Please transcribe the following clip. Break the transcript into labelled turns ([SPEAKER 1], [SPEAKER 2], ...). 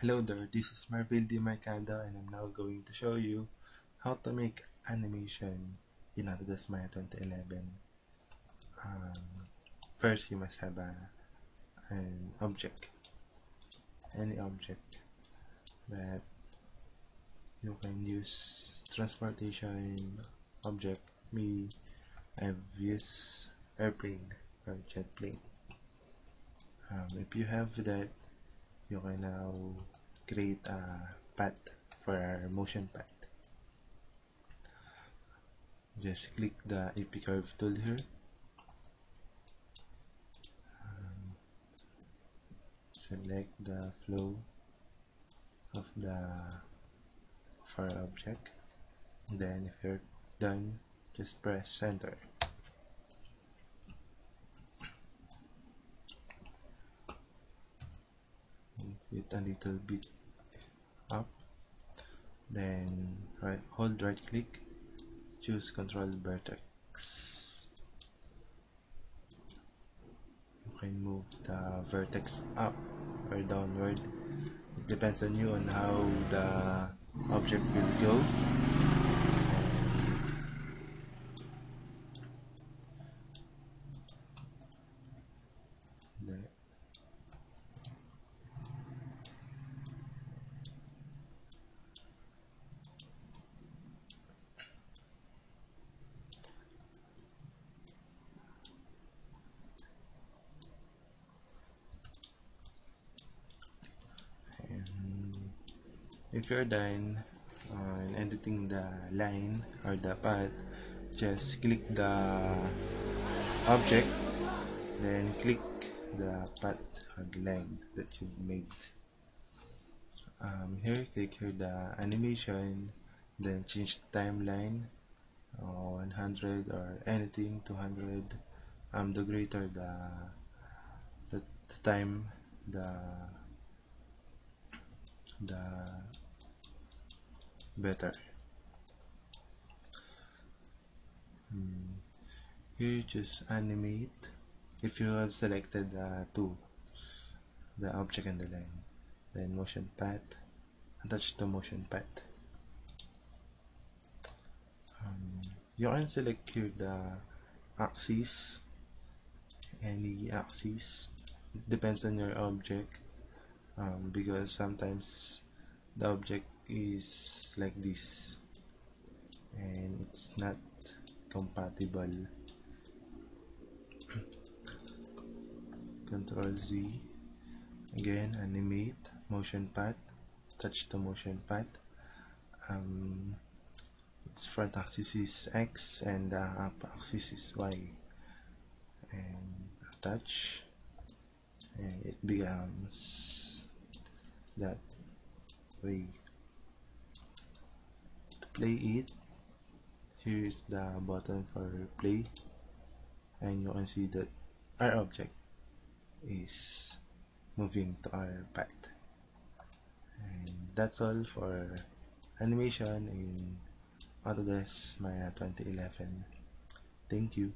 [SPEAKER 1] Hello there, this is Marvil Di Mercado and I'm now going to show you how to make animation in Autodesk Maya 2011. First, you must have an object, any object that you can use. Transportation object, me, I've used airplane or jet plane. If you have that, you can now create a path for our motion path. Just click the AP Curve tool here. Select the flow of our object. Then if you're done, just press enter. Move it a little bit up. Then hold right click, choose control vertex. You can move the vertex up or downward. It depends on you on how the object will go. If you're done on editing the line or the path, just click the object, then click the path or the line that you've made. Here, click here the animation, then change the timeline 100 or anything 200. The greater the time, the better. Here, just animate. If you have selected the object and the line, then motion path, attach to motion path. You can select here the axis, any axis. It depends on your object, because sometimes the object is like this and it's not compatible. Control Z, again animate, motion path, touch the motion path. Its front axis is X and the up axis is Y, and attach, and it becomes that way. To play it, here is the button for play, and you can see that our object is moving to our path. And that's all for animation in Autodesk Maya 2011. Thank you.